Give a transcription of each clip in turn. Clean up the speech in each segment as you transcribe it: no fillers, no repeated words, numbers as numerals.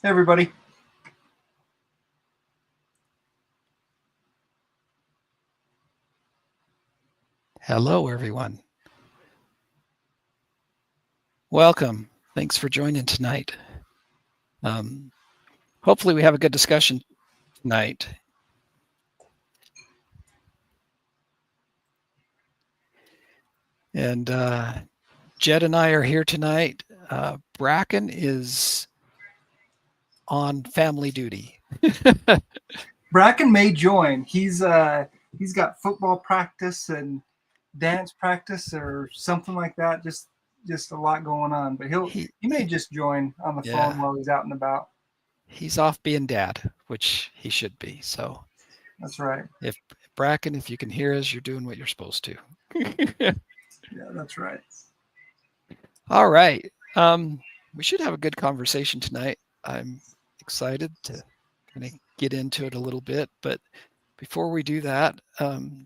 Hey, everybody. Hello, everyone. Welcome. Thanks for joining tonight. Hopefully we have a good discussion tonight. And Jed and I are here tonight. Braken is on family duty. Braken may join. He's got football practice and dance practice or something like that. Just a lot going on. But he may just join on the phone while he's out and about. He's off being dad, which he should be. So that's right. If Braken, if you can hear us, you're doing what you're supposed to. Yeah, that's right. All right. We should have a good conversation tonight. I'm excited to kind of get into it a little bit, but before we do that,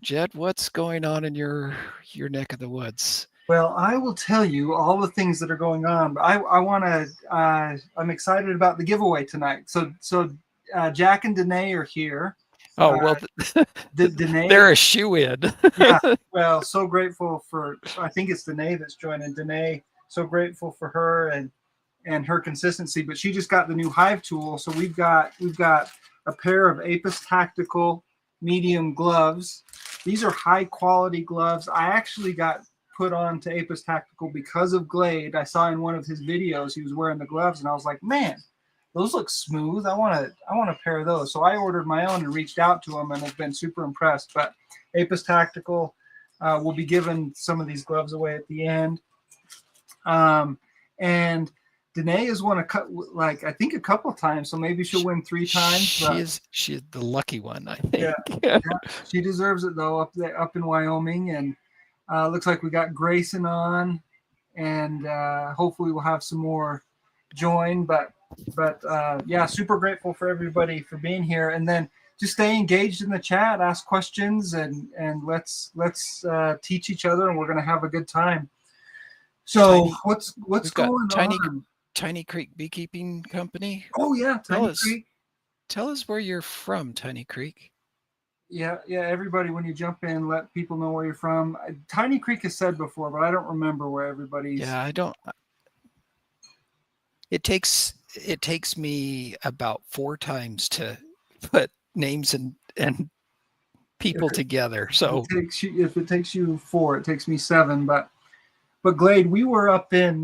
Jed, what's going on in your neck of the woods? Well, I will tell you all the things that are going on, but I want to. I'm excited about the giveaway tonight. So Jack and Danae are here. Oh well, Danae, they're a shoe-in. Yeah, well, so grateful for. I think it's Danae that's joining. Danae, so grateful for her and her consistency. But she just got the new Hive tool, so we've got a pair of Apis Tactical medium gloves. These are high quality gloves. I actually got put on to Apis Tactical because of Glade. I saw in one of his videos he was wearing the gloves, and I was like, man, those look smooth. I want a pair of those. So I ordered my own and reached out to them and have been super impressed. But Apis Tactical will be giving some of these gloves away at the end. And Danae has won I think a couple times, so maybe she'll win 3 times. She's the lucky one, I think. Yeah, she deserves it though, up in Wyoming. And looks like we got Grayson on, and hopefully we'll have some more join. But yeah, super grateful for everybody for being here. And then just stay engaged in the chat, ask questions, and let's teach each other, and we're going to have a good time. So what's going on? Tiny Creek Beekeeping Company. Oh yeah, Tiny Creek. Tell us where you're from, Tiny Creek. Yeah. Everybody, when you jump in, let people know where you're from. Tiny Creek is said before, but I don't remember where everybody's. Yeah, I don't. It takes me about 4 times to put names and people together. So if it takes you 4, it takes me 7. But Glade, we were up in.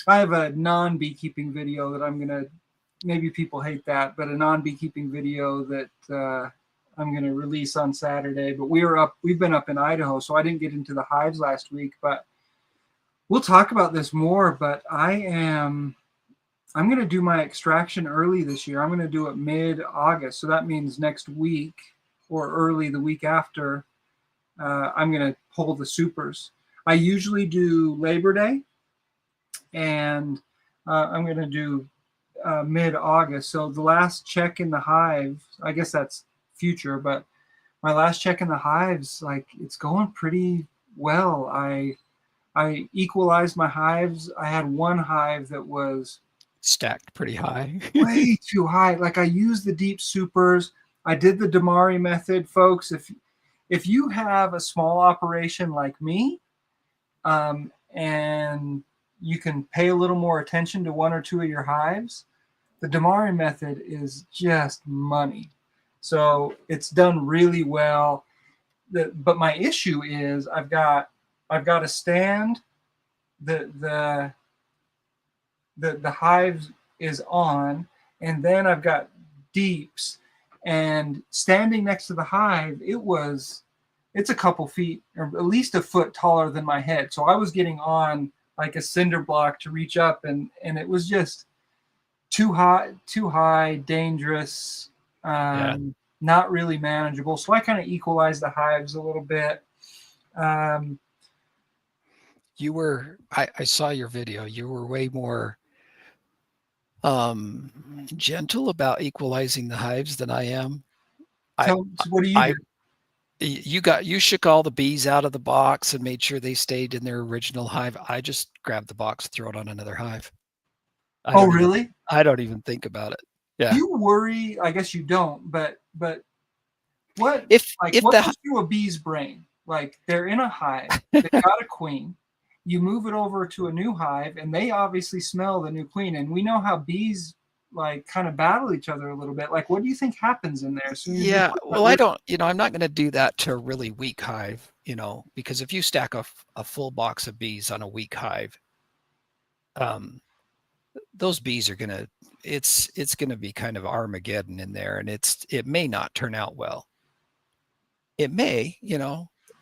I have a non-beekeeping video that I'm gonna. Maybe people hate that, but a non-beekeeping video that I'm gonna release on Saturday. But we've been up in Idaho, so I didn't get into the hives last week. But we'll talk about this more. But I'm going to do my extraction early this year. I'm going to do it mid-August. So that means next week or early the week after, I'm going to pull the supers. I usually do Labor Day, and I'm going to do mid-August. So the last check in the hive, I guess that's future, but my last check in the hives, it's going pretty well. I equalized my hives. I had one hive that was stacked pretty high. Way too high. I used the deep supers. I did the Damari method, folks. If you have a small operation like me, and you can pay a little more attention to 1 or 2 of your hives, the Damari method is just money. So it's done really well. But my issue is I've got a stand. The hives is on, and then I've got deeps, and standing next to the hive, it's a couple feet or at least a foot taller than my head. So I was getting on like a cinder block to reach up, and it was just too high, dangerous, not really manageable. So I kind of equalized the hives a little bit. I saw your video. You were way more gentle about equalizing the hives than I am. What do you do? You shook all the bees out of the box and made sure they stayed in their original hive. I just grabbed the box, throw it on another hive. Oh, really? I don't even think about it. Yeah. Do you worry? I guess you don't, but what If what the goes through a bee's brain? Like they're in a hive, they got a queen. You move it over to a new hive, and they obviously smell the new queen. And we know how bees like kind of battle each other a little bit. Like, what do you think happens in there as soon as you Yeah, put well, I don't, I'm not going to do that to a really weak hive, because if you stack a full box of bees on a weak hive, um, those bees are going to, it's going to be kind of Armageddon in there, and it may not turn out well. It may,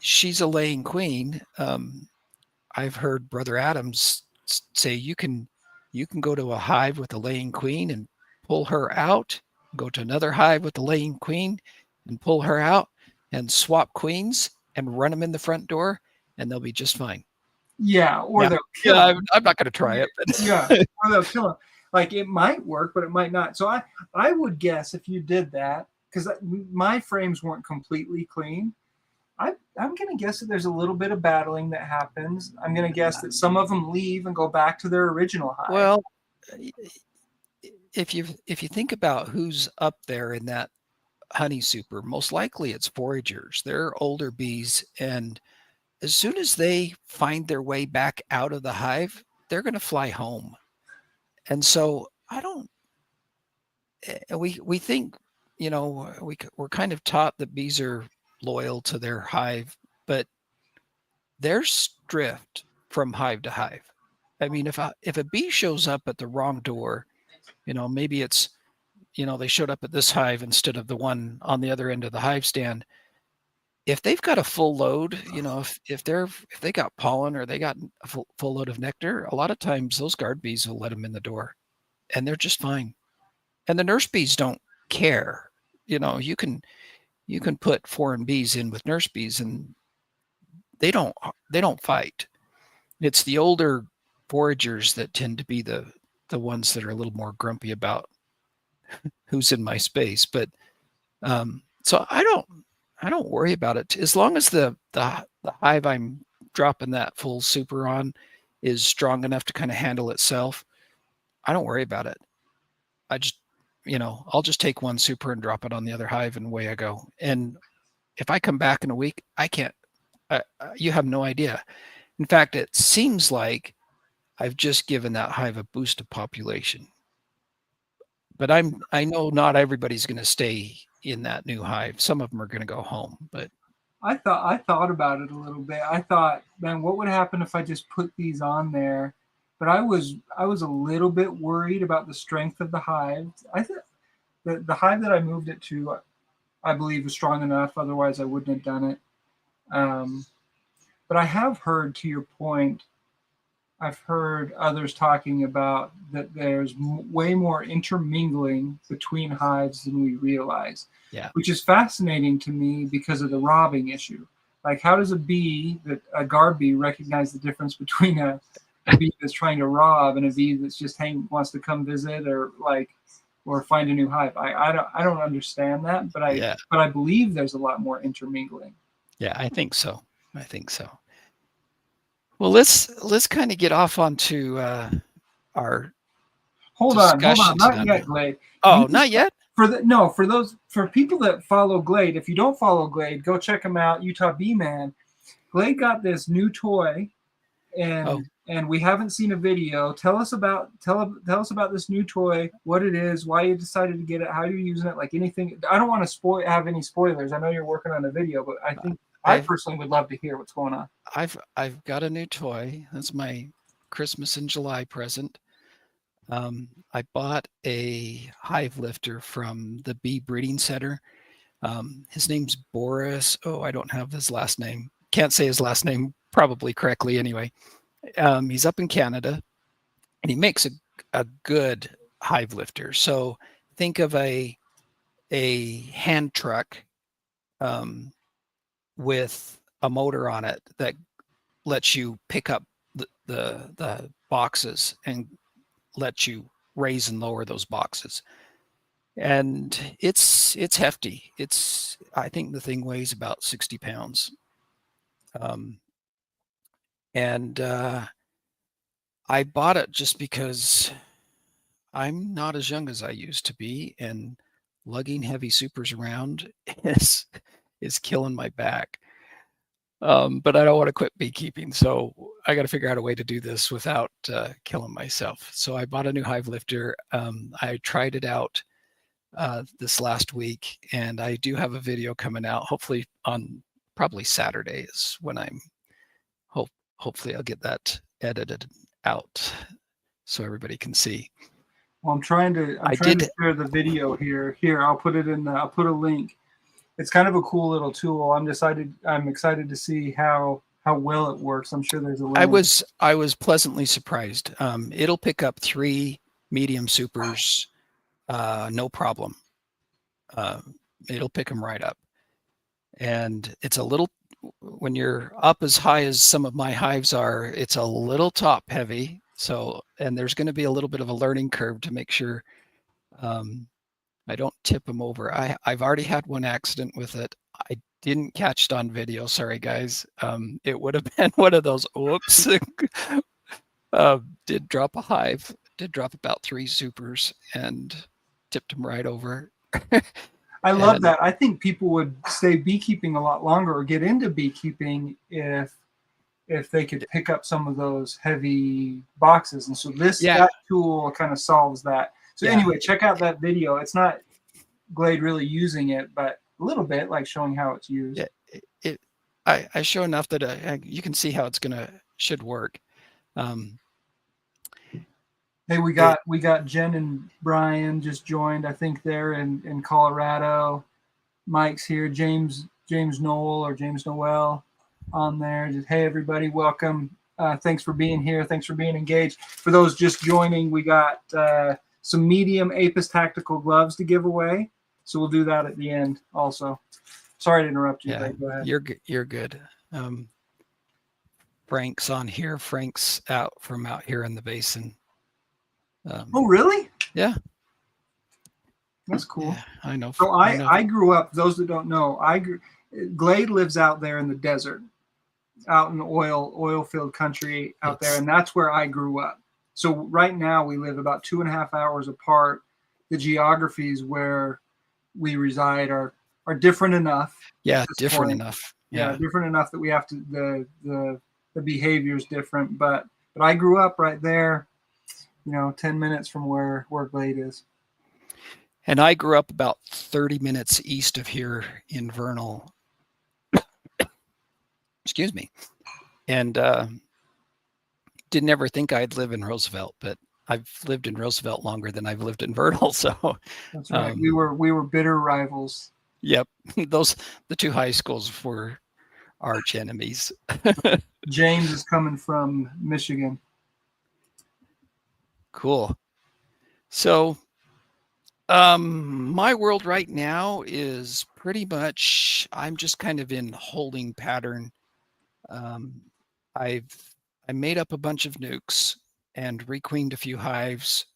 she's a laying queen. I've heard Brother Adams say you can go to a hive with a laying queen and pull her out, go to another hive with the laying queen and pull her out, and swap queens and run them in the front door, and they'll be just fine. Yeah, or Yeah, they'll kill yeah. them. I'm not going to try it, Yeah, but or they'll kill them. Like it might work, but it might not. So I would guess if you did that, because my frames weren't completely clean. I'm going to guess that there's a little bit of battling that happens. I'm going to guess that some of them leave and go back to their original hive. well, if you think about who's up there in that honey super, most likely it's foragers. They're older bees, and as soon as they find their way back out of the hive, they're going to fly home. And so I don't, we think, we're kind of taught that bees are loyal to their hive, but they're drift from hive to hive. I mean, if a bee shows up at the wrong door, maybe it's, they showed up at this hive instead of the one on the other end of the hive stand. If they've got a full load, if they got pollen or they got a full load of nectar, a lot of times those guard bees will let them in the door, and they're just fine. And the nurse bees don't care. You can put foreign bees in with nurse bees, and they don't fight. It's the older foragers that tend to be the ones that are a little more grumpy about who's in my space. But so I don't worry about it as long as the hive I'm dropping that full super on is strong enough to kind of handle itself. I don't worry about it. I just, I'll just take one super and drop it on the other hive, and away I go. And if I come back in a week, I can't. You have no idea. In fact, it seems like I've just given that hive a boost of population. But I know not everybody's going to stay in that new hive. Some of them are going to go home, but I thought about it a little bit. I thought, man, what would happen if I just put these on there? But I was a little bit worried about the strength of the hive. I think the hive that I moved it to, I believe, was strong enough. Otherwise, I wouldn't have done it. But I have heard, to your point, I've heard others talking about that there's way more intermingling between hives than we realize. yeah, Which is fascinating to me because of the robbing issue. Like, how does a guard bee, recognize the difference between a bee that's trying to rob and a bee that's just wants to come visit or find a new hive? I don't understand that, but I believe there's a lot more intermingling. Yeah, I think so. Well, let's kind of get off onto our Hold on, discussion not tonight. yet, Glade. Oh, not yet? For people that follow Glade, if you don't follow Glade, go check him out, Utah Bee Man. Glade got this new toy, and we haven't seen a video. Tell us about this new toy, what it is, why you decided to get it, how you're using it, like anything. I don't want to have any spoilers. I know you're working on a video, but I think I personally would love to hear what's going on. I've got a new toy. That's my Christmas in July present. I bought a hive lifter from the Bee Breeding Center. His name's Boris. Oh, I don't have his last name. Can't say his last name probably correctly anyway. He's up in Canada, and he makes a good hive lifter. So think of a hand truck with a motor on it that lets you pick up the boxes and let you raise and lower those boxes. And it's hefty. I think the thing weighs about 60 pounds. And I bought it just because I'm not as young as I used to be, and lugging heavy supers around is killing my back. But I don't want to quit beekeeping, so I got to figure out a way to do this without killing myself. So I bought a new hive lifter. I tried it out this last week, and I do have a video coming out. Hopefully on probably Saturday is when I'm hopefully I'll get that edited out so everybody can see. Well, I'm trying to share the video here. Here, I'll put a link. It's kind of a cool little tool. I'm excited to see how well it works. I'm sure there's a link. I was pleasantly surprised. It'll pick up 3 medium supers, no problem. It'll pick them right up. And it's a little, when you're up as high as some of my hives are, it's a little top heavy. So, and there's going to be a little bit of a learning curve to make sure I don't tip them over. I've already had one accident with it. I didn't catch it on video. Sorry, guys. It would have been one of those, whoops. Did drop a hive, did drop about 3 supers and tipped them right over. I love that. I think people would stay beekeeping a lot longer or get into beekeeping if they could pick up some of those heavy boxes. And so that tool kind of solves that. So anyway, check out that video. It's not Glade really using it, but a little bit, like showing how it's used. I show enough that you can see how should work. Hey, we got Jen and Brian just joined. I think they're in Colorado. Mike's here. James Noel or James Noel on there. Just, hey, everybody, welcome. Thanks for being here. Thanks for being engaged. For those just joining, we got some medium Apis tactical gloves to give away. So we'll do that at the end also. Sorry to interrupt you. Yeah, go ahead. You're good. Frank's on here. Frank's out here in the basin. Oh, really? Yeah. That's cool. Yeah, I know. So I grew up, those that don't know, Glade lives out there in the desert, out in the oil field country out there. And that's where I grew up. So right now we live about 2.5 hours apart. The geographies where we reside are different enough. Yeah, different enough. Yeah, different enough that we have to, the behavior is different. But I grew up right there, 10 minutes from where Glade is. And I grew up about 30 minutes east of here in Vernal. Excuse me. And didn't ever think I'd live in Roosevelt, but I've lived in Roosevelt longer than I've lived in Vernal. So that's right. We were bitter rivals. Yep. The 2 high schools were arch enemies. James is coming from Michigan. Cool. So my world right now is pretty much, I'm just kind of in holding pattern. I made up a bunch of nukes and requeened a few hives,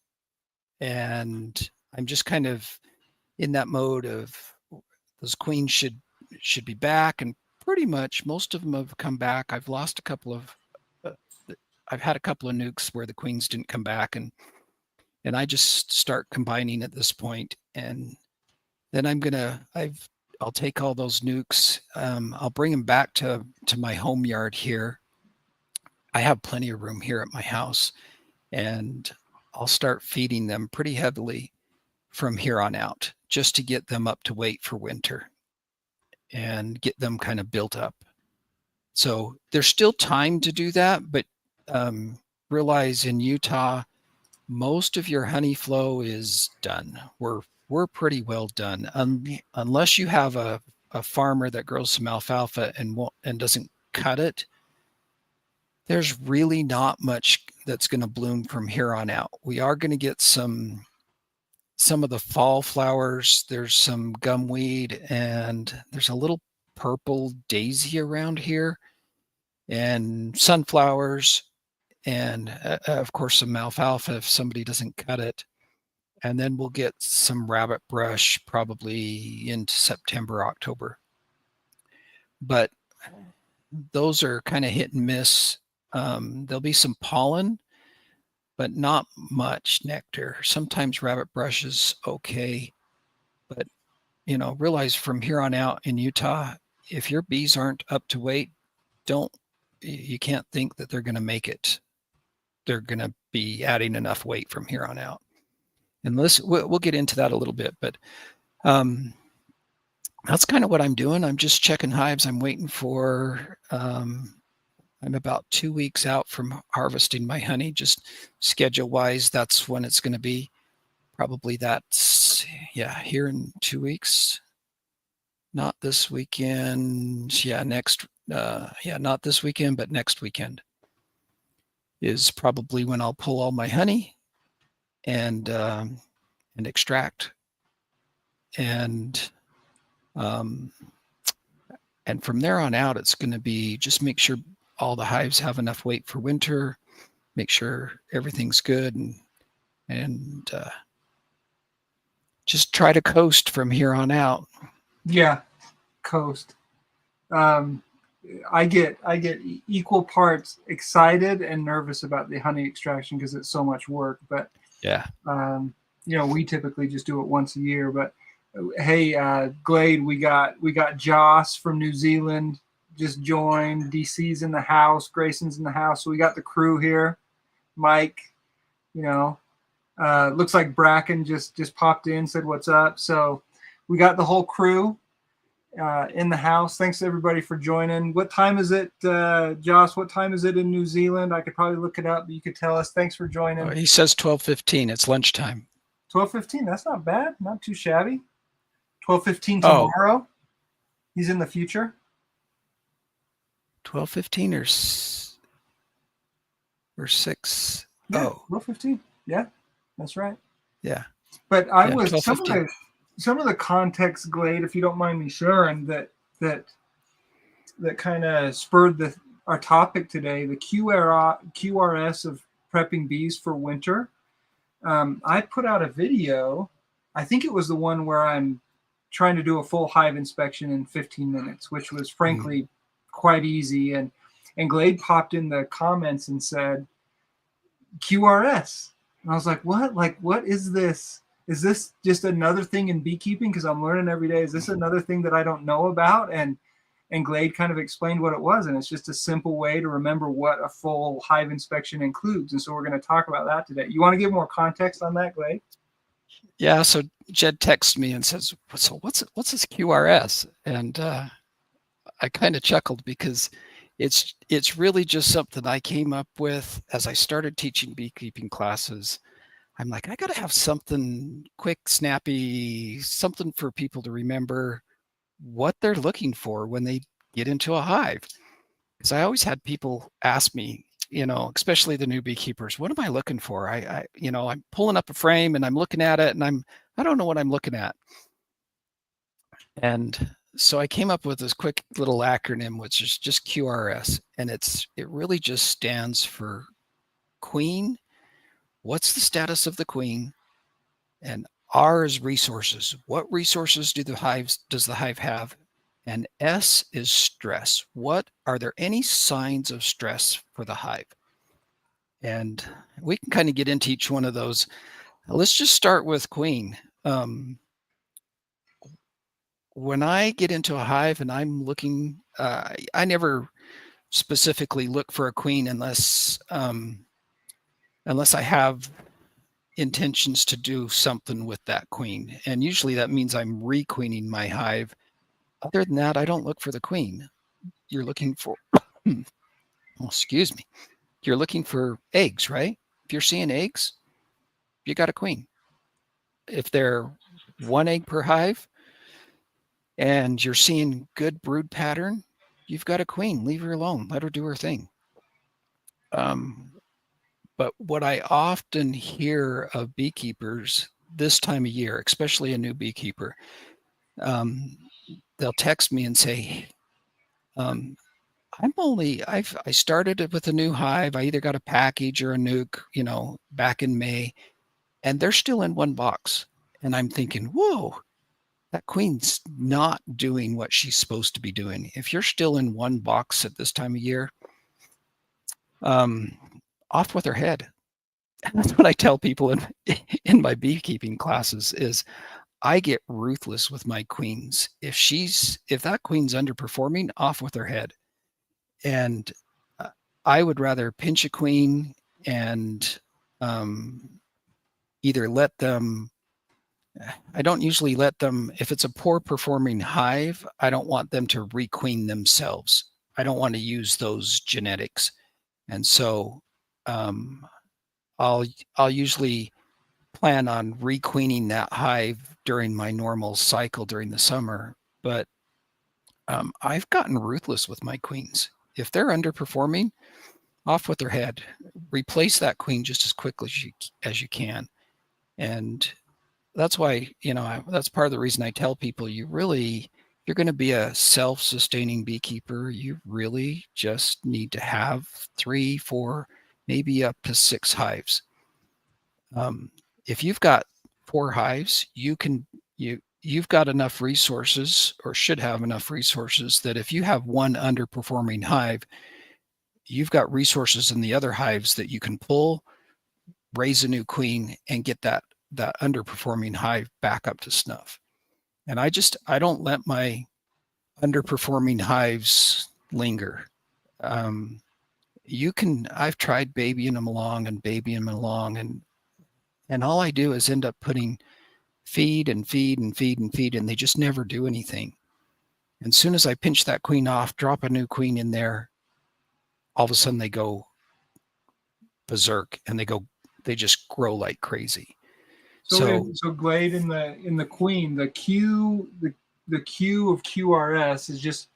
and I'm just kind of in that mode of those queens should be back, and pretty much most of them have come back. I've lost a couple of I've had a couple of nukes where the queens didn't come back, and I just start combining at this point. And then I'll take all those nukes. I'll bring them back to my home yard here. I have plenty of room here at my house, and I'll start feeding them pretty heavily from here on out, just to get them up to weight for winter and get them kind of built up. So there's still time to do that, but realize in Utah, most of your honey flow is done. We're pretty well done, unless you have a farmer that grows some alfalfa and doesn't cut it. There's really not much that's going to bloom from here on out. We are going to get some of the fall flowers. There's some gumweed, and there's a little purple daisy around here, and sunflowers, and of course some alfalfa if somebody doesn't cut it. And then we'll get some rabbit brush probably into September, October. But those are kind of hit and miss. There'll be some pollen, but not much nectar. Sometimes rabbit brush is okay, but realize from here on out in Utah, if your bees aren't up to weight, you can't think that they're going to make it. They're going to be adding enough weight from here on out. And we'll get into that a little bit, but that's kind of what I'm doing. I'm just checking hives. I'm waiting for, I'm about 2 weeks out from harvesting my honey, just schedule wise. That's when it's going to be. Probably that's, here in 2 weeks. Not this weekend. Not this weekend, but next weekend is probably when I'll pull all my honey and extract. And from there on out, it's going to be just make sure all the hives have enough weight for winter, make sure everything's good, and just try to coast from here on out. Yeah, coast. I get equal parts excited and nervous about the honey extraction because it's so much work. But yeah, we typically just do it once a year. But hey, Glade, we got Joss from New Zealand just joined. DC's in the house. Grayson's in the house. So we got the crew here. Mike, looks like Braken just popped in, said what's up. So we got the whole crew in the house. Thanks everybody for joining. What time is it, Joss? What time is it in New Zealand? I could probably look it up, but you could tell us. Thanks for joining. He says 12:15. It's lunchtime. 12:15. That's not bad. Not too shabby. 12:15 tomorrow. Oh. He's in the future. 12:15 or 6. Yeah, 12:15. Yeah, that's right. Yeah. But I was some of the context, Glade, if you don't mind me sharing, that kind of spurred our topic today, the QRS of prepping bees for winter. I put out a video. I think it was the one where I'm trying to do a full hive inspection in 15 minutes, which was frankly quite easy. And Glade popped in the comments and said, QRS. And I was like, what? Like, what is this? Is this just another thing in beekeeping? Because I'm learning every day. Is this another thing that I don't know about? And Glade kind of explained what it was. And it's just a simple way to remember what a full hive inspection includes. And so we're going to talk about that today. You want to give more context on that, Glade? Yeah. So Jed texts me and says, so what's this QRS? And I kind of chuckled because it's really just something I came up with as I started teaching beekeeping classes. I'm like, I got to have something quick, snappy, something for people to remember what they're looking for when they get into a hive. Because I always had people ask me, especially the new beekeepers, what am I looking for? I'm pulling up a frame and I'm looking at it and I don't know what I'm looking at. And so I came up with this quick little acronym, which is just QRS. And it really just stands for queen. What's the status of the queen? And R is resources. What resources does the hive have? And S is stress. Are there any signs of stress for the hive? And we can kind of get into each one of those. Let's just start with queen. When I get into a hive and I'm looking, I never specifically look for a queen unless I have intentions to do something with that queen. And usually that means I'm requeening my hive. Other than that, I don't look for the queen. You're looking for, excuse me. You're looking for eggs, right? If you're seeing eggs, you got a queen. If they're 1 egg per hive and you're seeing good brood pattern, you've got a queen. Leave her alone. Let her do her thing. But what I often hear of beekeepers this time of year, especially a new beekeeper, they'll text me and say, I started it with a new hive. I either got a package or a nuke, back in May, and they're still in 1 box. And I'm thinking, whoa, that queen's not doing what she's supposed to be doing. If you're still in 1 box at this time of year, off with her head. that's what I tell people in my beekeeping classes is I get ruthless with my queens. If that queen's underperforming, off with her head. And I would rather pinch a queen and either let them. I don't usually let them, if it's a poor performing hive, I don't want them to requeen themselves. I don't want to use those genetics. And so um, I'll I'll usually plan on requeening that hive during my normal cycle during the summer. But I've gotten ruthless with my queens. If they're underperforming, off with their head. Replace that queen just as quickly as you can. And that's why, that's part of the reason I tell people you're going to be a self-sustaining beekeeper. You really just need to have 3, 4, maybe up to 6 hives. If you've got 4 hives, you've got enough resources, or should have enough resources, that if you have one underperforming hive, you've got resources in the other hives that you can pull, raise a new queen, and get that underperforming hive back up to snuff. And I don't let my underperforming hives linger. I've tried babying them along, and all I do is end up putting feed and feed and feed and feed, and they just never do anything. And as soon as I pinch that queen off, drop a new queen in there, all of a sudden they go berserk, and they just grow like crazy. So Glade, in the queen, the Q of QRS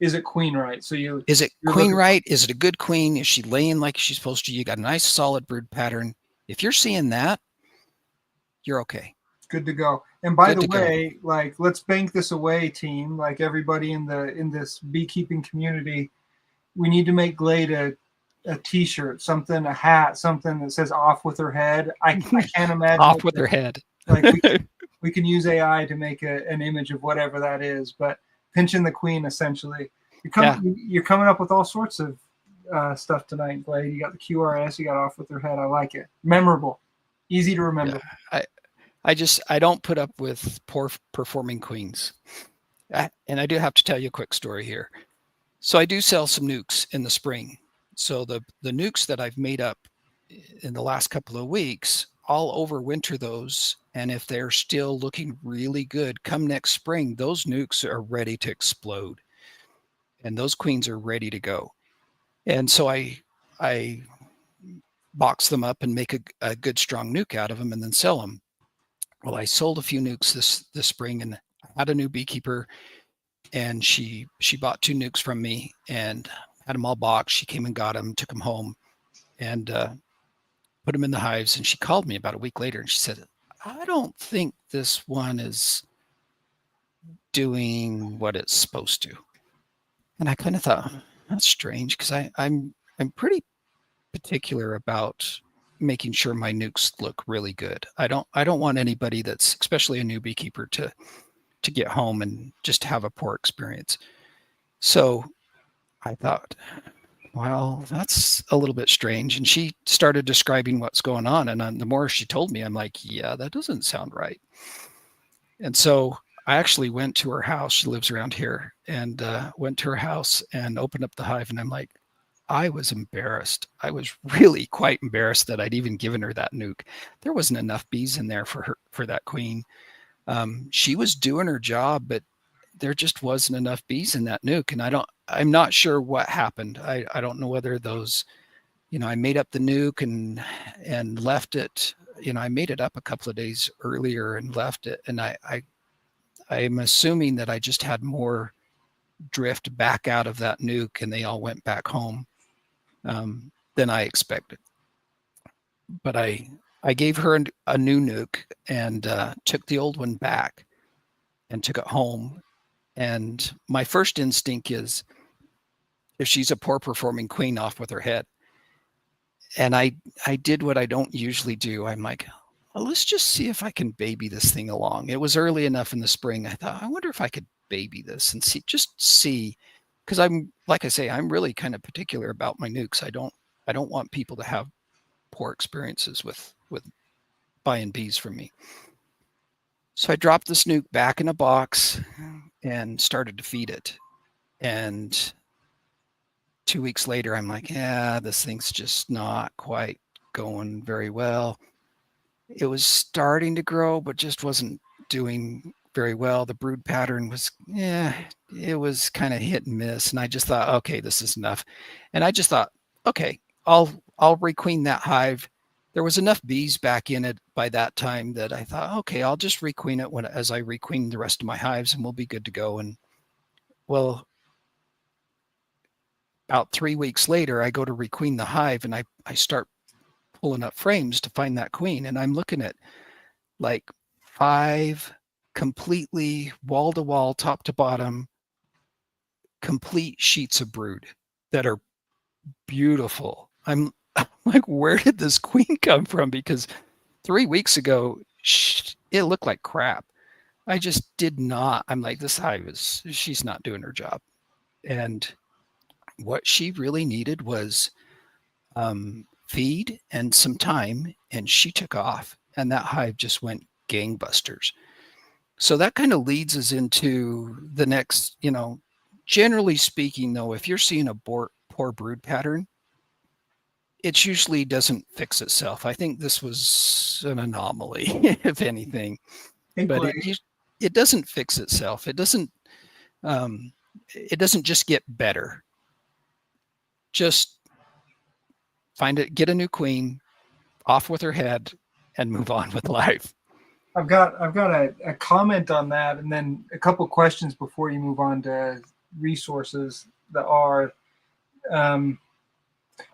is it queen right? So is it queen right? Is it a good queen? Is she laying like she's supposed to? You got a nice solid brood pattern. If you're seeing that, you're okay. Good to go. And by the way, like, let's bank this away, team. Like, everybody in this beekeeping community, we need to make Glade a t-shirt, something, a hat, something that says "off with her head." I can't imagine off with her head. Like, we can use AI to make an image of whatever that is, but pinching the queen, essentially. You're coming up with all sorts of stuff tonight, Glade. You got the QRS, you got off with her head. I like it. Memorable, easy to remember. Yeah, I don't put up with poor performing queens. And I do have to tell you a quick story here. So I do sell some nukes in the spring. So the nukes that I've made up in the last couple of weeks, I'll overwinter those. And if they're still looking really good, come next spring, those nukes are ready to explode. And those queens are ready to go. And so I box them up and make a good strong nuke out of them and then sell them. Well, I sold a few nukes this spring, and I had a new beekeeper, and she bought 2 nukes from me and had them all boxed. She came and got them, took them home, and put them in the hives. And she called me about a week later, and she said, "I don't think this one is doing what it's supposed to." And I kind of thought, that's strange, because I'm pretty particular about making sure my nukes look really good. I don't want anybody that's, especially a new beekeeper, to get home and just have a poor experience. So I thought, well, that's a little bit strange. And she started describing what's going on. And the more she told me, I'm like, yeah, that doesn't sound right. And so I actually went to her house. She lives around here, and went to her house and opened up the hive. And I'm like, I was embarrassed. I was really quite embarrassed that I'd even given her that nuke. There wasn't enough bees in there for that queen. She was doing her job, but there just wasn't enough bees in that nuke. And I'm not sure what happened. I don't know whether those, I made up the nuke and left it. I made it up a couple of days earlier and left it. And I'm assuming that I just had more drift back out of that nuke, and they all went back home than I expected. But I gave her a new nuke and took the old one back and took it home. And my first instinct is, if she's a poor performing queen, off with her head. And I did what I don't usually do. I'm like, well, let's just see if I can baby this thing along. It was early enough in the spring. I thought, I wonder if I could baby this and see, because I'm, like I say, I'm really kind of particular about my nukes. I don't want people to have poor experiences with buying bees from me. So I dropped the snook back in a box and started to feed it. And 2 weeks later, I'm like, yeah, this thing's just not quite going very well. It was starting to grow, but just wasn't doing very well. The brood pattern was, it was kind of hit and miss. And I just thought, okay, this is enough. And I just thought, okay, I'll requeen that hive. There was enough bees back in it by that time that I thought, okay, I'll just requeen it as I requeen the rest of my hives, and we'll be good to go. And well, about 3 weeks later, I go to requeen the hive, and I start pulling up frames to find that queen, and I'm looking at like 5 completely wall to wall, top to bottom, complete sheets of brood that are beautiful. I'm like, where did this queen come from? Because 3 weeks ago, it looked like crap. I just did not. I'm like, this hive she's not doing her job. And what she really needed was feed and some time, and she took off, and that hive just went gangbusters. So that kind of leads us into the next, generally speaking, though, if you're seeing a poor brood pattern, it usually doesn't fix itself. I think this was an anomaly, if anything, but it doesn't fix itself. It doesn't just get better. Just get a new queen, off with her head, and move on with life. I've got a comment on that, and then a couple questions before you move on to resources that are.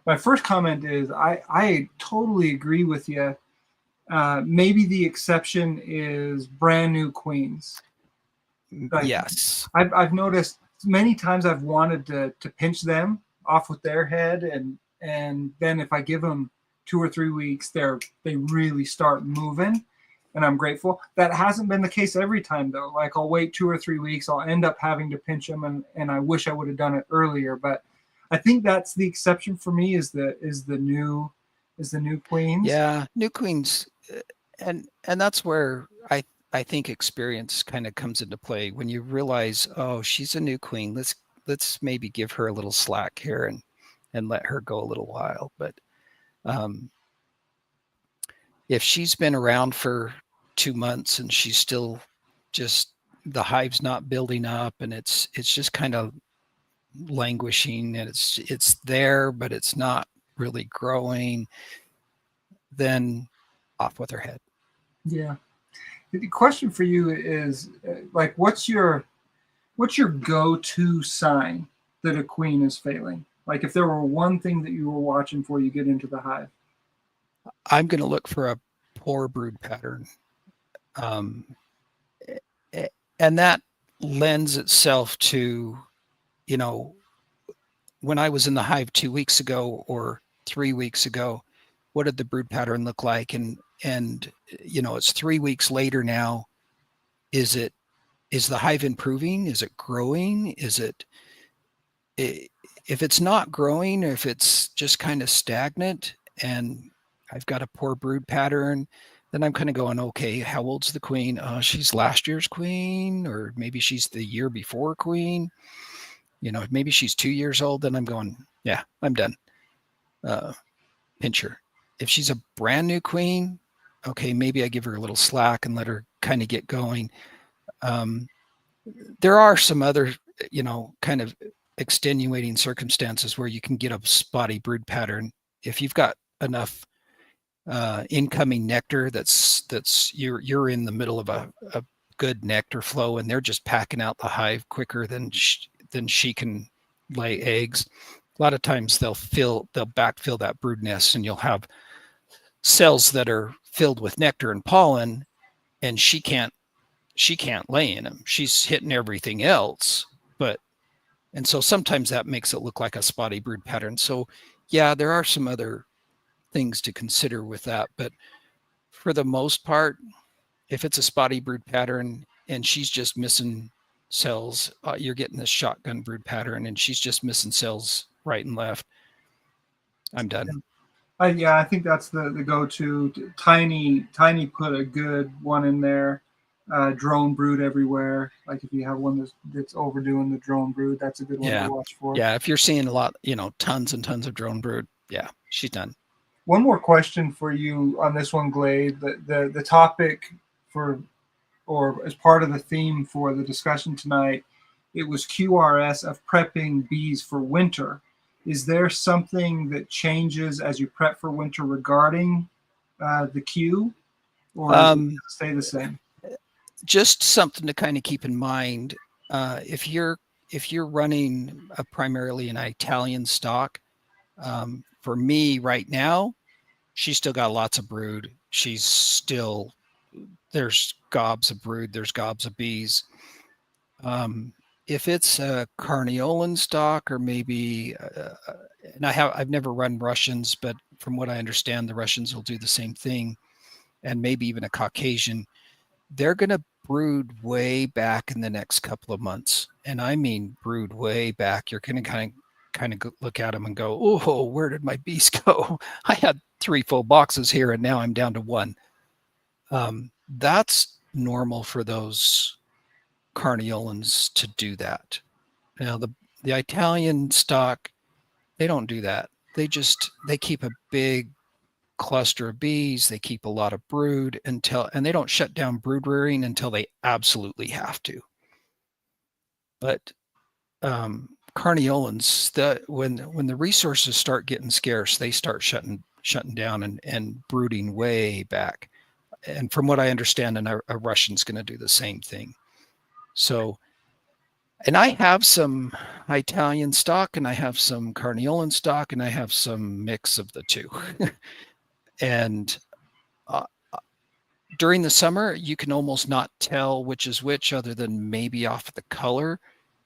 My first comment is I totally agree with you. Maybe the exception is brand new queens. Like, yes, I've noticed many times I've wanted to pinch them off with their head, and then if I give them 2 or 3 weeks, they really start moving, and I'm grateful. That hasn't been the case every time though. Like, I'll wait 2 or 3 weeks, I'll end up having to pinch them, and I wish I would have done it earlier. But I think that's the exception for me is the new queens. Yeah, new queens, and that's where I think experience kind of comes into play when you realize, oh, she's a new queen. Let's maybe give her a little slack here and let her go a little while. But if she's been around for 2 months and she's still just, the hive's not building up, and it's just kind of languishing, and it's there, but it's not really growing, then off with her head. Yeah. The question for you is like, what's your go-to sign that a queen is failing? Like, if there were one thing that you were watching before you get into the hive. I'm going to look for a poor brood pattern. And that lends itself to, when I was in the hive 2 weeks ago or 3 weeks ago, what did the brood pattern look like? And it's 3 weeks later now. Is the hive improving? Is it growing? If it's not growing, or if it's just kind of stagnant and I've got a poor brood pattern, then I'm kind of going, okay, how old's the queen? She's last year's queen, or maybe she's the year before queen. Maybe she's 2 years old. Then I'm going, yeah, I'm done. Pinch her. If she's a brand new queen, okay, maybe I give her a little slack and let her kind of get going. There are some other, kind of extenuating circumstances where you can get a spotty brood pattern. If you've got enough incoming nectar that's you're in the middle of a good nectar flow, and they're just packing out the hive quicker than she can lay eggs. A lot of times they'll backfill that brood nest, and you'll have cells that are filled with nectar and pollen, and she can't lay in them. She's hitting everything else, and so sometimes that makes it look like a spotty brood pattern. So yeah, there are some other things to consider with that, but for the most part, if it's a spotty brood pattern and she's just missing cells, you're getting this shotgun brood pattern and she's just missing cells right and left, I'm done. Yeah, I think that's the go-to. Tiny put a good one in there. Drone brood everywhere. Like if you have one that's overdoing the drone brood, that's a good one to Yeah. watch for. Yeah. If you're seeing a lot, tons and tons of drone brood, yeah, she's done. One more question for you on this one, Glade. The topic for, or as part of the theme for the discussion tonight, it was QRS of prepping bees for winter. Is there something that changes as you prep for winter regarding the Q, or does it stay the same? Just something to kind of keep in mind. If you're running primarily an Italian stock, for me right now, she's still got lots of brood. She's still, there's gobs of brood, there's gobs of bees. If it's a Carniolan stock, or maybe, and I've never run Russians, but from what I understand, the Russians will do the same thing, and maybe even a Caucasian. They're going to brood way back in the next couple of months, and I mean brood way back. You're going to kind of look at them and go, "Oh, where did my bees go? I had 3 full boxes here, and now I'm down to 1." That's normal for those Carniolans to do that. Now the Italian stock, they don't do that. They keep a big cluster of bees. They keep a lot of brood and they don't shut down brood rearing until they absolutely have to. But Carniolans, when the resources start getting scarce, they start shutting down and brooding way back. And from what I understand, a Russian's going to do the same thing. So, and I have some Italian stock, and I have some Carniolan stock, and I have some mix of the two. And during the summer, you can almost not tell which is which, other than maybe off the color.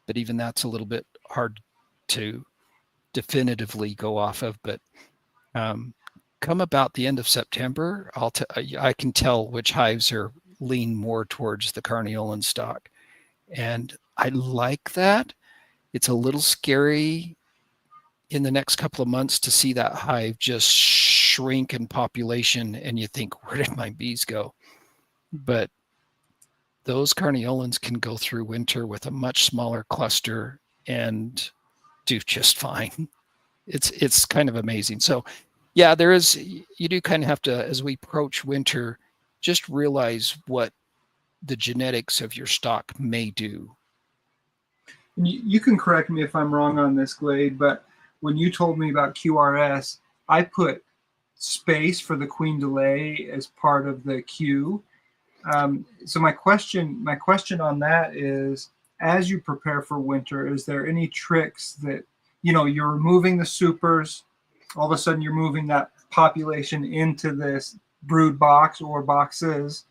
But even that's a little bit hard to definitively go off of. But come about the end of September, I can tell which hives are lean more towards the Carniolan stock. And I like that. It's a little scary in the next couple of months to see that hive just shrink in population, and you think, where did my bees go? But those Carniolans can go through winter with a much smaller cluster and do just fine. It's kind of amazing. So yeah, you do kind of have to, as we approach winter, just realize what the genetics of your stock may do. You can correct me if I'm wrong on this, Glade, but when you told me about QRS, I put space for the queen delay as part of the Q. So my question on that is, as you prepare for winter, is there any tricks that, you're removing the supers, all of a sudden you're moving that population into this brood box or boxes,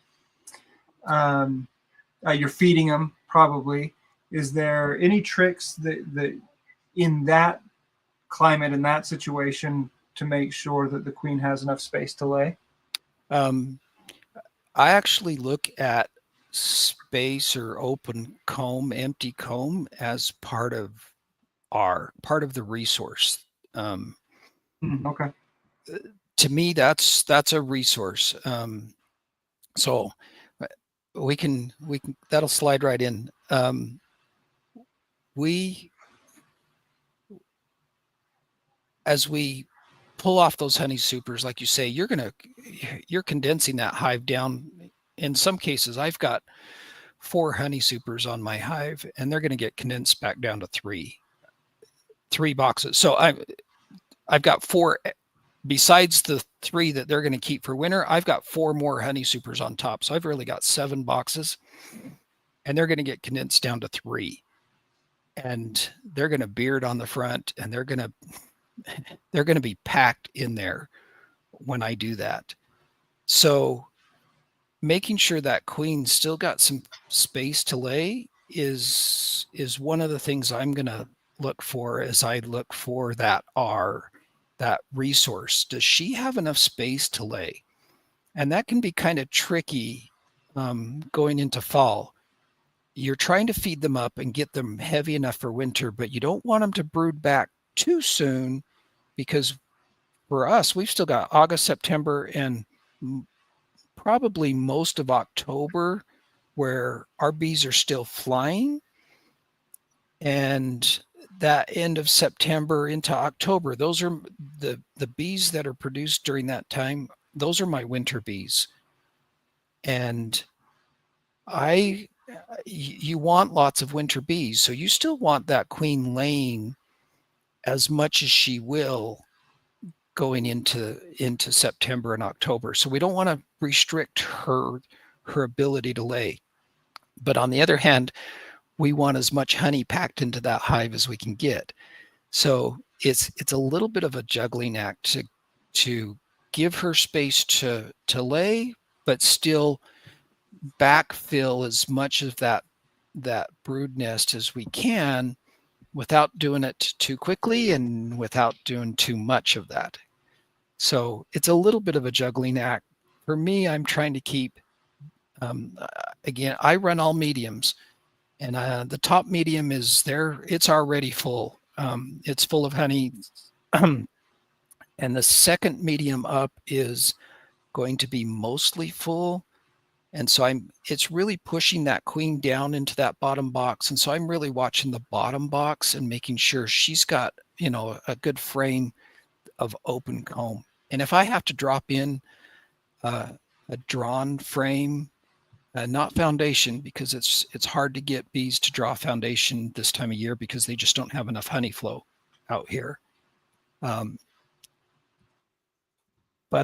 you're feeding them probably. Is there any tricks that in that climate, in that situation, to make sure that the queen has enough space to lay? I actually look at space or open comb, empty comb, as part of the resource. Okay. To me, that's a resource. So we can that'll slide right in. As we pull off those honey supers, like you say, you're condensing that hive down. In some cases, I've got 4 honey supers on my hive, and they're going to get condensed back down to 3 boxes. So I've got 4, besides the 3 that they're going to keep for winter. I've got 4 more honey supers on top. So I've really got 7 boxes, and they're going to get condensed down to 3. And they're going to beard on the front, and they're going to be packed in there when I do that. So making sure that queen's still got some space to lay is one of the things I'm going to look for as I look for that resource. Does she have enough space to lay? And that can be kind of tricky going into fall. You're trying to feed them up and get them heavy enough for winter, but you don't want them to brood back too soon, because for us, we've still got August, September, and probably most of October where our bees are still flying. And that end of September into October, those are the bees that are produced during that time. Those are my winter bees. And you want lots of winter bees. So you still want that queen laying as much as she will going into September and October. So we don't want to restrict her ability to lay. But on the other hand, we want as much honey packed into that hive as we can get. So it's a little bit of a juggling act to give her space to lay, but still backfill as much of that brood nest as we can without doing it too quickly and without doing too much of that. So it's a little bit of a juggling act. For me, I'm trying to keep, again, I run all mediums, and the top medium is there. It's already full. It's full of honey. And the second medium up is going to be mostly full. And so it's really pushing that queen down into that bottom box. And so I'm really watching the bottom box and making sure she's got, a good frame of open comb. And if I have to drop in a drawn frame, not foundation, because it's hard to get bees to draw foundation this time of year because they just don't have enough honey flow out here. But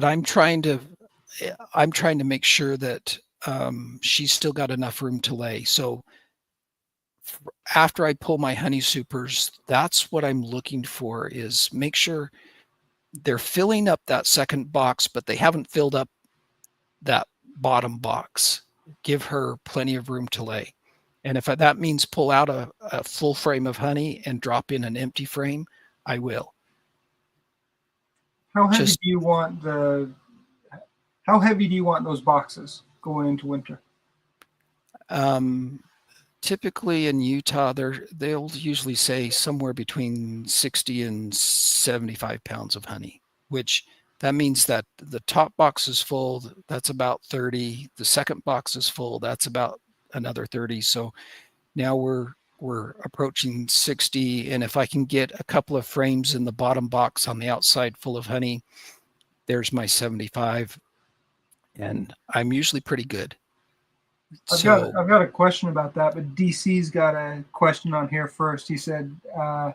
I'm trying to make sure that she's still got enough room to lay. So after I pull my honey supers, that's what I'm looking for, is make sure they're filling up that second box, but they haven't filled up that bottom box. Give her plenty of room to lay. And if that means pull out a full frame of honey and drop in an empty frame, I will. How heavy do you want those boxes going into winter? Typically in Utah, they'll usually say somewhere between 60 and 75 pounds of honey, which that means that the top box is full. That's about 30. The second box is full. That's about another 30. So now we're approaching 60. And if I can get a couple of frames in the bottom box on the outside full of honey, there's my 75. And I'm usually pretty good. I've got a question about that, but DC's got a question on here first. He said, how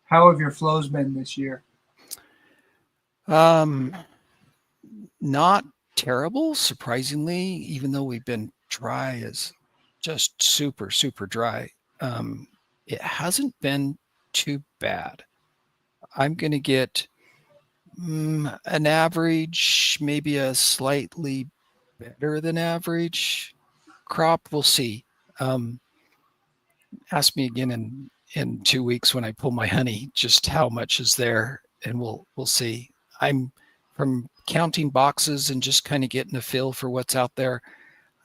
have your flows been this year? Not terrible, surprisingly, even though we've been dry as just super, super dry. It hasn't been too bad. I'm going to get an average, maybe a slightly better than average crop. We'll see. Ask me again in 2 weeks when I pull my honey, just how much is there, and we'll see. I'm from counting boxes and just kind of getting a feel for what's out there.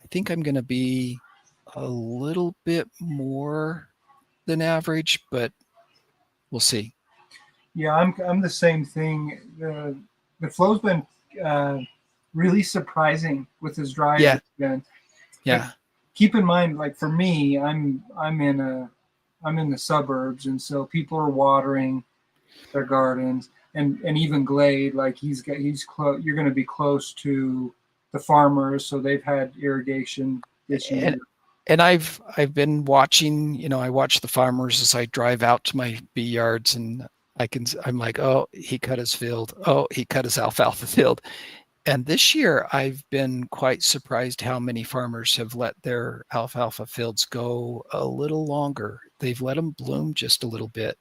I think I'm going to be a little bit more than average, but we'll see. Yeah, I'm the same thing. The flow's been really surprising with as dry as it's been. Yeah. Like, keep in mind, like for me, I'm in the suburbs, and so people are watering their gardens, and even Glade, like he's close. You're going to be close to the farmers, so they've had irrigation this year. And I've been watching. I watch the farmers as I drive out to my bee yards, and I'm like, oh, he cut his field. Oh, he cut his alfalfa field. And this year, I've been quite surprised how many farmers have let their alfalfa fields go a little longer. They've let them bloom just a little bit.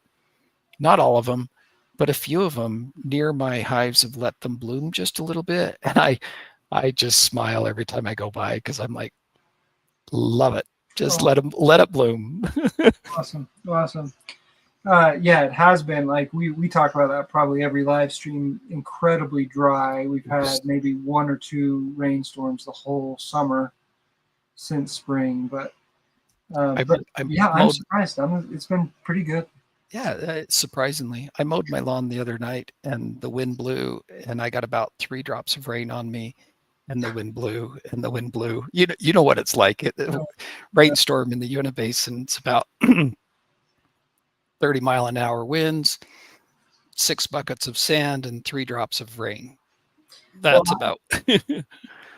Not all of them, but a few of them near my hives have let them bloom just a little bit. And I just smile every time I go by because I'm like, love it. Just let it bloom. Awesome. Yeah, it has been, like we talk about that probably every live stream, incredibly dry. We've had maybe 1 or 2 rainstorms the whole summer since spring, but I'm surprised. It's been pretty good. Yeah, surprisingly, I mowed my lawn the other night and the wind blew and I got about 3 drops of rain on me and the wind blew and the wind blew. You know what it's like. Yeah. Rainstorm in the Uinta Basin, it's about 30-mile-an-hour winds, 6 buckets of sand and 3 drops of rain. Well, That's about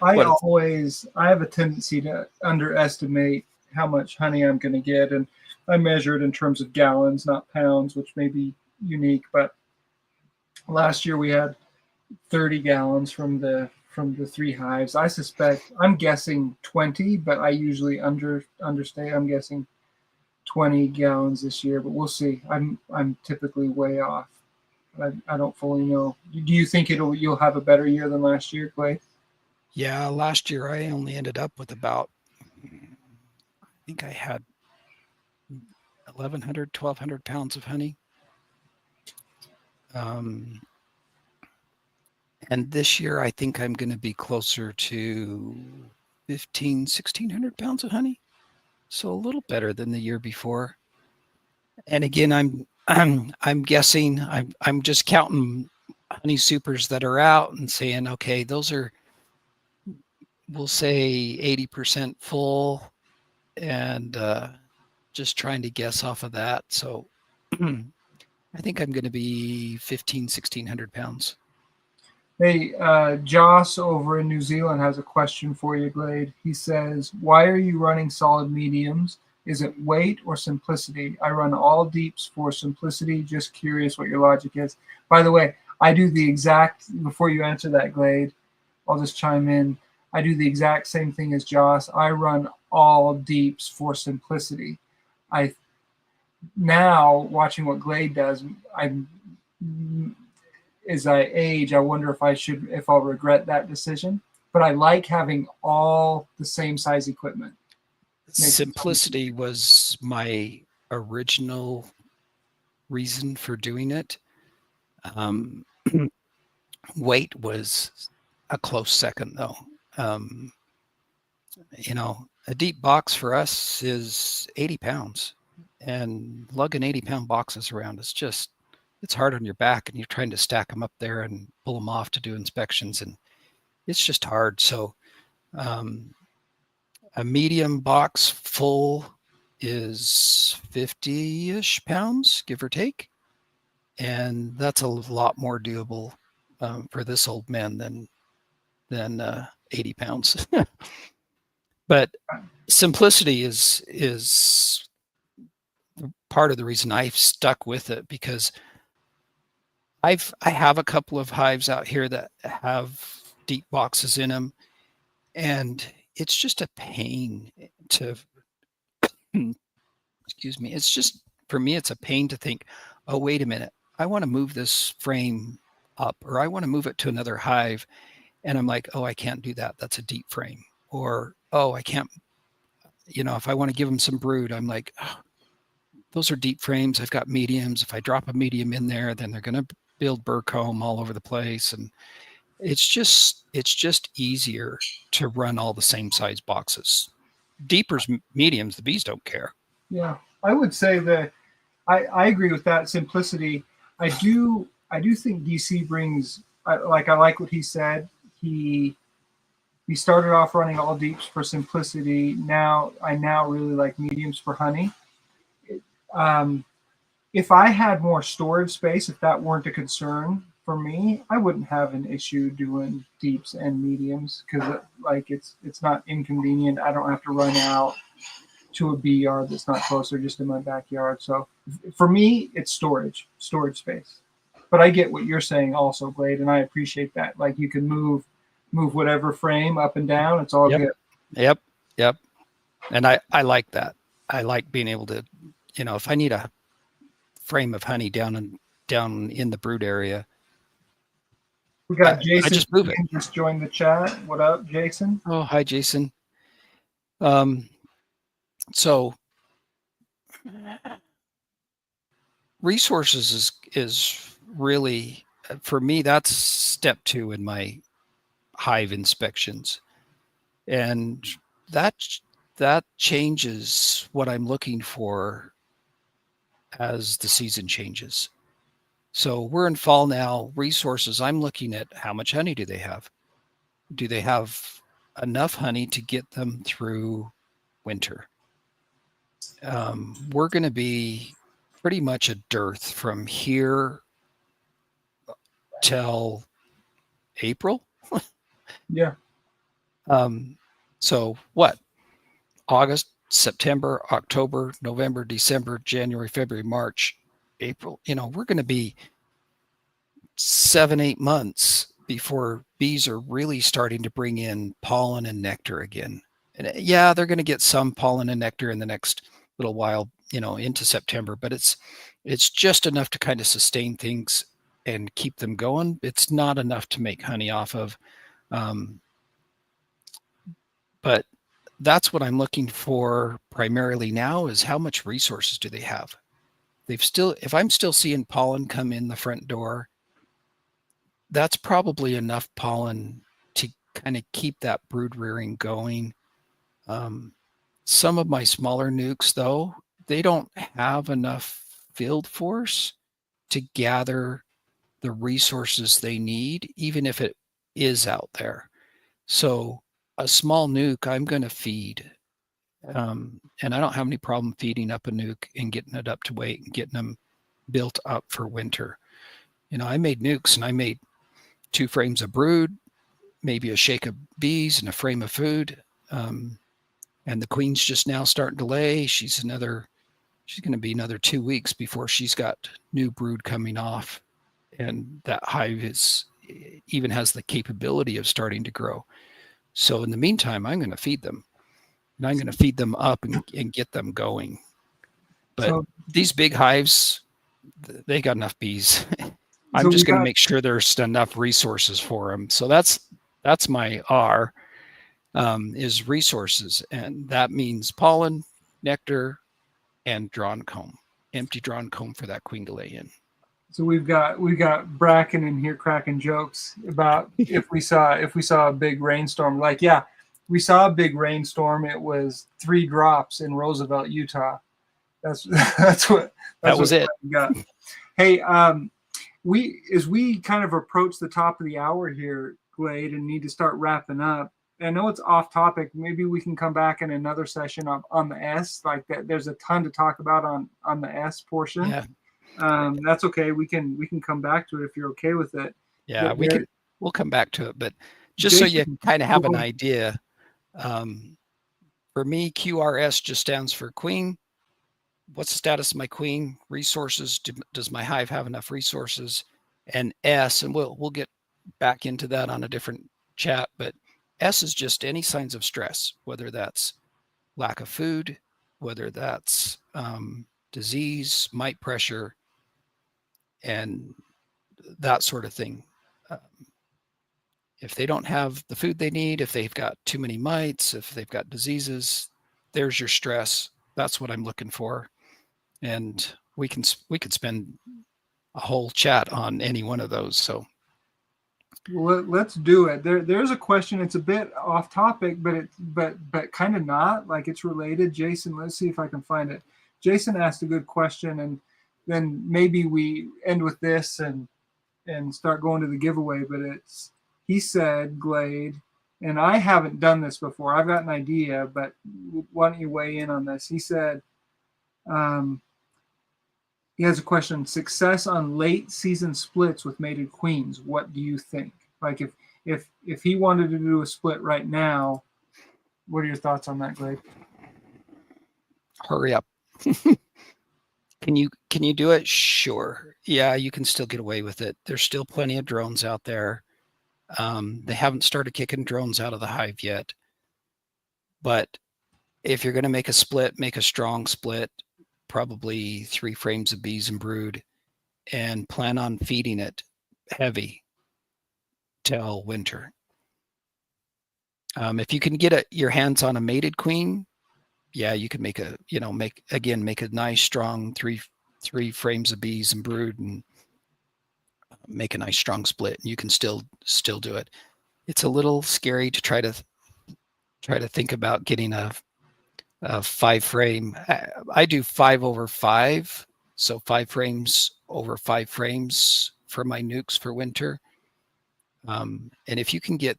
I what it's. always I have a tendency to underestimate how much honey I'm going to get, and I measure it in terms of gallons, not pounds, which may be unique. But last year we had 30 gallons from the 3 hives. I'm guessing 20, but I usually understate. I'm guessing 20 gallons this year, but we'll see. I'm typically way off. I don't fully know. Do you think you'll have a better year than last year, Clay? Yeah, last year I only ended up with about, I think I had 1,100, 1,200 pounds of honey. And this year, I think I'm going to be closer to 1,600 pounds of honey. So a little better than the year before. And again, I'm guessing, I'm just counting honey supers that are out and saying, okay, those are, we'll say 80% full, and just trying to guess off of that. So I think I'm going to be 1,600 pounds. Hey, Joss over in New Zealand has a question for you, Glade. He says, "Why are you running solid mediums? Is it weight or simplicity? I run all deeps for simplicity. Just curious what your logic is." By the way, I do the exact, before you answer that, Glade, I'll just chime in. I do the exact same thing as Joss. I run all deeps for simplicity. I Now watching what Glade does, I'm as I age, I wonder if I'll regret that decision. But I like having all the same size equipment. Simplicity was my original reason for doing it. Um, weight was a close second, though. Um, a deep box for us is 80 pounds, and lugging 80-pound boxes around is just, it's hard on your back, and you're trying to stack them up there and pull them off to do inspections, and it's just hard. So um, a medium box full is 50-ish pounds, give or take. And that's a lot more doable for this old man than 80 pounds. But simplicity is part of the reason I've stuck with it, because I have a couple of hives out here that have deep boxes in them, and it's just a pain to excuse me. It's just, for me, it's a pain to think, oh, wait a minute, I want to move this frame up, or I want to move it to another hive. And I'm like, oh, I can't do that. That's a deep frame. Or, oh, I can't, if I want to give them some brood, I'm like, oh, those are deep frames. I've got mediums. If I drop a medium in there, then they're going to build burr comb all over the place. And it's just easier to run all the same size boxes. Deepers, mediums, the bees don't care. Yeah, I would say that I agree with that simplicity. I do think DC brings I like what he said. He he started off running all deeps for simplicity. I now really like mediums for honey. Um, if I had more storage space, if that weren't a concern for me, I wouldn't have an issue doing deeps and mediums because it's not inconvenient. I don't have to run out to a bee yard that's not closer, just in my backyard. So for me, it's storage space. But I get what you're saying also, Blade, and I appreciate that. Like you can move whatever frame up and down. It's all Yep. good. Yep. And I like that. I like being able to, if I need a frame of honey down in the brood area, We got I Jason just move it. just joined the chat. What up, Jason? Oh, hi, Jason. So resources is really, for me, that's step 2 in my hive inspections. And that changes what I'm looking for as the season changes. So we're in fall now. Resources, I'm looking at how much honey do they have? Do they have enough honey to get them through winter? We're going to be pretty much a dearth from here till April. Yeah. So what? August, September, October, November, December, January, February, March, April. We're going to be 7-8 months before bees are really starting to bring in pollen and nectar again. And yeah, they're going to get some pollen and nectar in the next little while, into September, but it's just enough to kind of sustain things and keep them going. It's not enough to make honey off of. But that's what I'm looking for primarily now, is how much resources do they have? If I'm still seeing pollen come in the front door, that's probably enough pollen to kind of keep that brood rearing going. Some of my smaller nukes, though, they don't have enough field force to gather the resources they need, even if it is out there. So a small nuke, I'm going to feed. And I don't have any problem feeding up a nuke and getting it up to weight and getting them built up for winter. I made nukes and I made 2 frames of brood, maybe a shake of bees and a frame of food. And the queen's just now starting to lay. She's going to be another 2 weeks before she's got new brood coming off. And that hive even has the capability of starting to grow. So in the meantime, I'm going to feed them. And I'm going to feed them up and get them going. But these big hives, they got enough bees. I'm just going to make sure there's enough resources for them. So that's my R, is resources. And that means pollen, nectar, and drawn comb, empty drawn comb for that queen to lay in. So we've got Braken in here cracking jokes about if we saw a big rainstorm. Like, yeah, we saw a big rainstorm. It was 3 drops in Roosevelt, Utah. That was it. We got. Hey, as we kind of approach the top of the hour here, Glade, and need to start wrapping up. I know it's off topic. Maybe we can come back in another session on the S. Like that, there's a ton to talk about on the S portion. Yeah. That's okay. We can come back to it if you're okay with it. Yeah, we'll come back to it, but just Jason, so you kind of have an idea. For me, QRS just stands for queen. What's the status of my queen? Resources. Does my hive have enough resources? And S, and we'll get back into that on a different chat, but S is just any signs of stress, whether that's lack of food, whether that's disease, mite pressure, and that sort of thing. If they don't have the food they need, if they've got too many mites, if they've got diseases, there's your stress. That's what I'm looking for. And we could spend a whole chat on any one of those. So let's do it. There's a question. It's a bit off topic, but kind of not. Like, it's related. Jason, let's see if I can find it. Jason asked a good question, and then maybe we end with this and start going to the giveaway. But he said, Glade, and I haven't done this before. I've got an idea, but why don't you weigh in on this? He said, he has a question: success on late season splits with mated queens. What do you think? Like, if he wanted to do a split right now, what are your thoughts on that, Glade? Hurry up. Can you do it? Sure. Yeah, you can still get away with it. There's still plenty of drones out there. They haven't started kicking drones out of the hive yet. But if you're going to make a split, make a strong split, probably 3 frames of bees and brood, and plan on feeding it heavy till winter. If you can get your hands on a mated queen, yeah, you can make a nice strong three frames of bees and brood and make a nice strong split. And you can still do it. It's a little scary to try to think about getting a 5 frame. I do 5/5 So 5 frames over 5 frames for my nukes for winter. And if you can get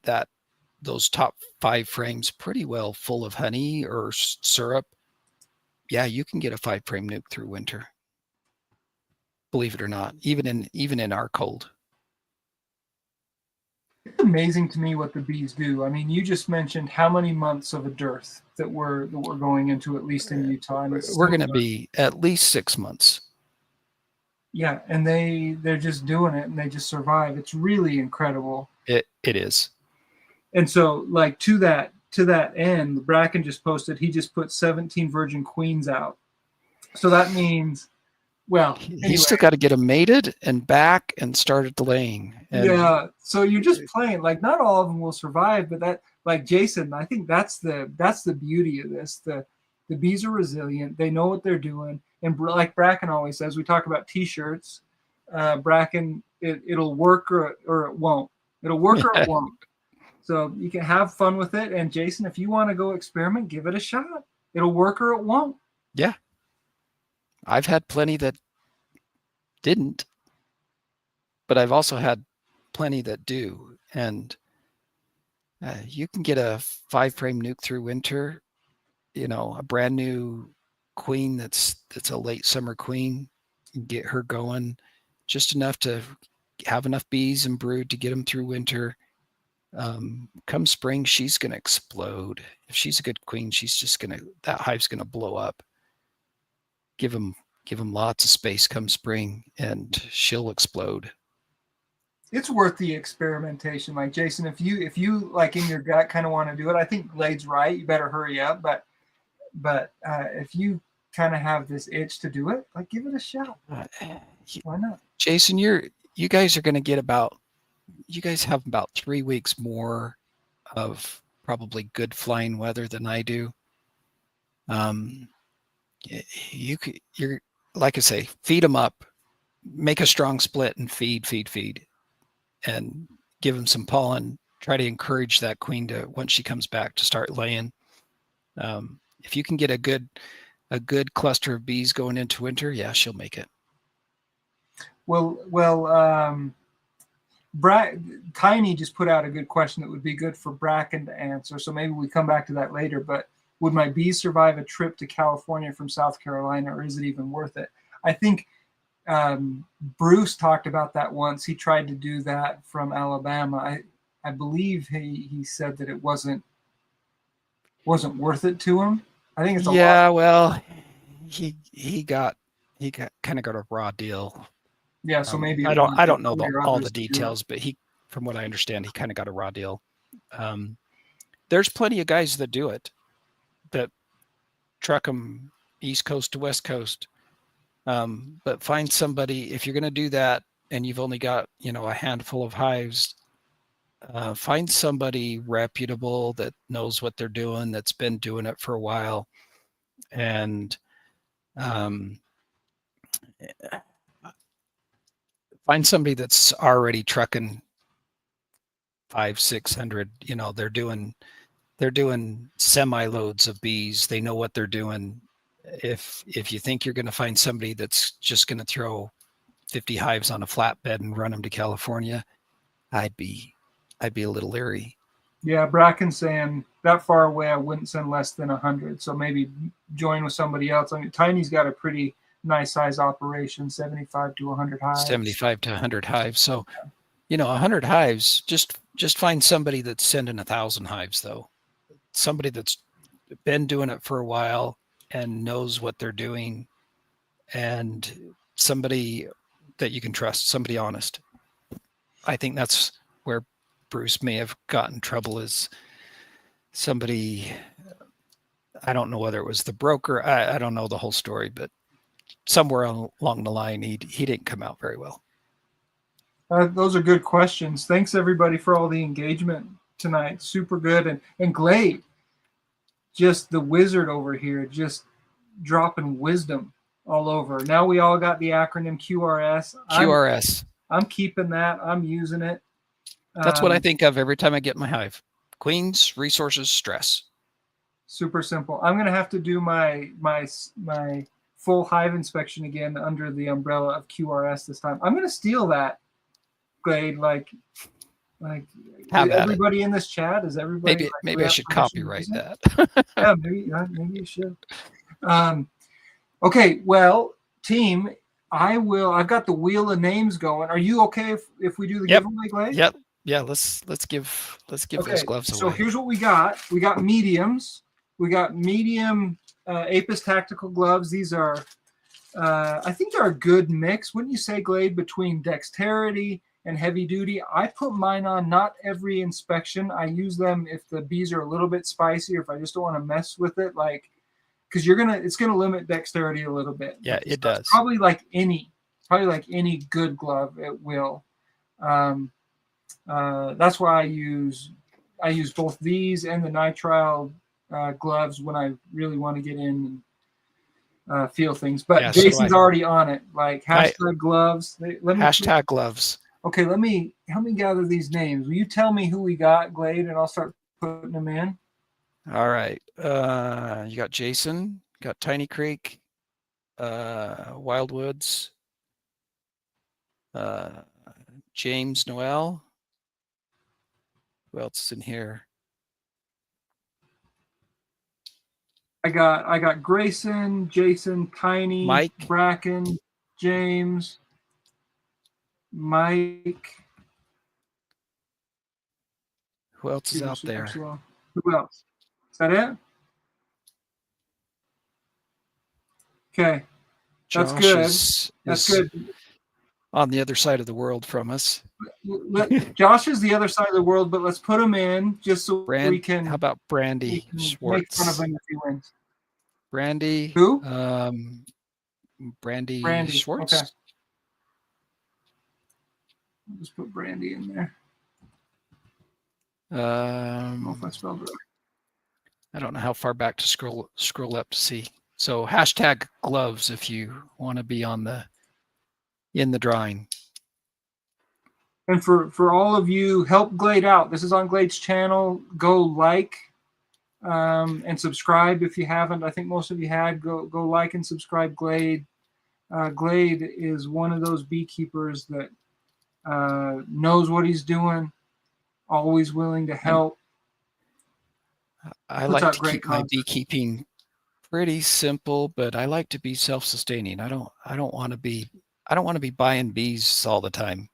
those top 5 frames pretty well full of honey or syrup, yeah, you can get a 5 frame nuke through winter. Believe it or not, even in our cold. It's amazing to me what the bees do. I mean, you just mentioned how many months of a dearth that we're going into, at least in Utah. And we're going to be at least 6 months. Yeah, and they're just doing it, and they just survive. It's really incredible. It is. And so, like, to that end, Braken just posted he just put 17 virgin queens out. So that means, well, anyway. He's still got to get them mated and back and started laying. And yeah, so you're just playing. Like, not all of them will survive, but that, like Jason, I think that's the beauty of this. The bees are resilient. They know what they're doing. And like Braken always says, we talk about T-shirts. Braken, it'll work or it won't. It'll work or it won't. So you can have fun with it. And Jason, if you want to go experiment, give it a shot. It'll work or it won't. Yeah. I've had plenty that didn't, but I've also had plenty that do. And you can get a 5 frame nuke through winter, a brand new queen that's a late summer queen, and get her going just enough to have enough bees and brood to get them through winter. Come spring, she's going to explode. If she's a good queen, that hive's going to blow up. Give them lots of space come spring, and she'll explode. It's worth the experimentation. Like Jason, if you like in your gut kind of want to do it, I think Glade's right. You better hurry up. But if you kind of have this itch to do it, like give it a shot. Why not? Jason, you guys are going to get you guys have about 3 weeks more of probably good flying weather than I do. You're like I say, feed them up, make a strong split, and feed, and give them some pollen. Try to encourage that queen to, once she comes back, to start laying. If you can get a good cluster of bees going into winter, yeah, she'll make it. Well, Tiny just put out a good question that would be good for Braken to answer. So maybe we come back to that later. But would my bees survive a trip to California from South Carolina, or is it even worth it? I think Bruce talked about that once. He tried to do that from Alabama. I believe he said that it wasn't worth it to him. I think it's a lot. Well, he kind of got a raw deal. Yeah, so maybe I don't know all the details, but from what I understand, he kind of got a raw deal. There's plenty of guys that do it, that truck them East Coast to West Coast. But find somebody, if you're going to do that and you've only got, a handful of hives, find somebody reputable that knows what they're doing, that's been doing it for a while. And find somebody that's already trucking 500-600, they're doing semi loads of bees. They know what they're doing. If you think you're going to find somebody that's just going to throw 50 hives on a flatbed and run them to California, I'd be a little leery. Yeah, Braken's saying that far away, I wouldn't send less than 100. So maybe join with somebody else. I mean, Tiny's got a pretty nice size operation, 75 to 100 hives. 75 to 100 hives. So, 100 hives, just find somebody that's sending 1,000 hives, though. Somebody that's been doing it for a while and knows what they're doing, and somebody that you can trust, somebody honest. I think that's where Bruce may have gotten in trouble, is somebody, I don't know whether it was the broker, I don't know the whole story, but somewhere along the line, he didn't come out very well. Those are good questions. Thanks everybody for all the engagement tonight. Super good. And Glade, just the wizard over here, just dropping wisdom all over. Now we all got the acronym QRS. QRS. I'm keeping that. I'm using it. That's what I think of every time I get my hive. Queens, resources, stress. Super simple. I'm going to have to do my full hive inspection again under the umbrella of QRS this time. I'm going to steal that, Glade. Like Have at it. everybody in this chat, is everybody? Maybe I should copyright that. Yeah, maybe you should. Okay, well, team, I've got the wheel of names going. Are you okay if we do the giveaway, Glade? Yep. Yeah, let's give those gloves away. So here's what we got. We got mediums. We got medium Apis tactical gloves. These are I think they're a good mix, wouldn't you say, Glade, between dexterity and heavy duty. I put mine on not every inspection. I use them if the bees are a little bit spicy or if I just don't want to mess with it, like, because it's gonna limit dexterity a little bit. Yeah, it does. Probably like any good glove, it will. That's why I use both these and the nitrile gloves when I really want to get in and feel things. But yeah, Jason's already on it. Like hashtag gloves. Hashtag gloves. Okay, help me gather these names. Will you tell me who we got, Glade, and I'll start putting them in? All right. You got Jason, got Tiny Creek, Wildwoods, James Noel. Who else is in here? I got Grayson, Jason, Tiny, Mike, Braken, James, Mike. Who else is out there? Who else? Is that it? Okay. That's good. That's good. On the other side of the world from us. Josh is the other side of the world, but let's put him in just so we can. How about Brandy Schwartz? Make fun of him if he wins. Brandy. Who? Brandy Schwartz. Okay. I'll just put Brandy in there. I don't know if I spelled it right. I don't know how far back to scroll up to see. So hashtag gloves if you want to be in the drawing. And for all of you, help Glade out. This is on Glade's channel. Go like and subscribe if you haven't. I think most of you had. Go like and subscribe Glade. Glade is one of those beekeepers that knows what he's doing, always willing to help. I like to keep my beekeeping pretty simple, but I like to be self-sustaining. I don't want to be buying bees all the time.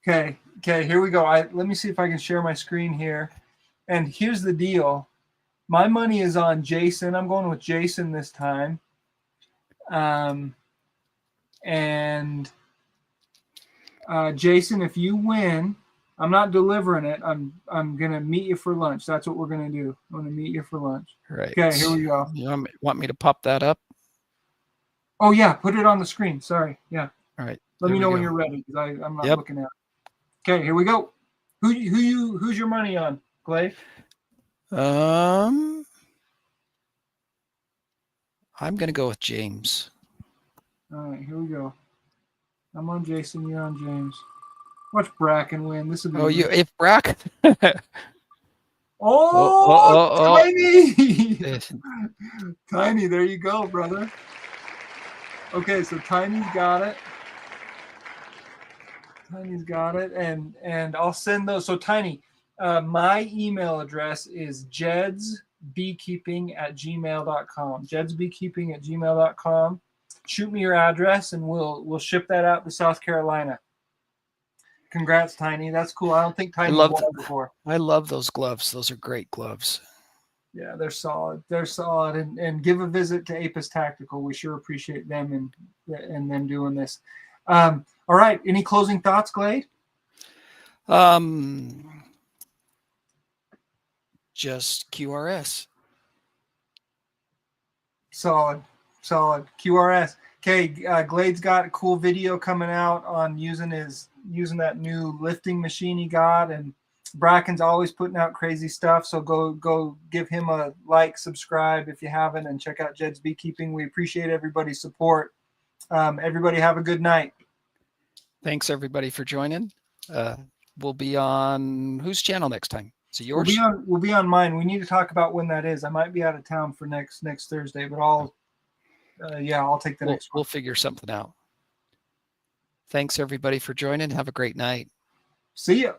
Okay, here we go. Let me see if I can share my screen here. And here's the deal. My money is on Jason. I'm going with Jason this time. Jason, if you win, I'm not delivering it. I'm gonna meet you for lunch. That's what we're gonna do. I'm gonna meet you for lunch. Right. Okay, here we go. You want me to pop that up? Oh yeah, put it on the screen. Sorry. Yeah. All right. Let me know when you're ready because I'm not looking at it. Okay, here we go. Who's your money on, Glade? I'm gonna go with James. All right, here we go. I'm on Jason. You're on James. Watch Braken win. This will be. If Braken. Tiny! Tiny, there you go, brother. Okay, so Tiny's got it. And I'll send those. So Tiny, my email address is jedsbeekeeping@gmail.com. jedsbeekeeping@gmail.com. Shoot me your address and we'll ship that out to South Carolina. Congrats, Tiny. That's cool. I don't think Tiny won before. I love those gloves. Those are great gloves. Yeah, they're solid. And give a visit to Apis Tactical. We sure appreciate them and them doing this. All right. Any closing thoughts, Glade? Just QRS. Solid. QRS. Okay, Glade's got a cool video coming out on using that new lifting machine he got, and Braken's always putting out crazy stuff. So go give him a like, subscribe if you haven't, and check out Jed's Beekeeping. We appreciate everybody's support. Everybody have a good night. Thanks everybody for joining. We'll be on whose channel next time? So yours? We'll be on mine. We need to talk about when that is. I might be out of town for next Thursday, but I'll take the next one. We'll figure something out. Thanks everybody for joining. Have a great night. See ya.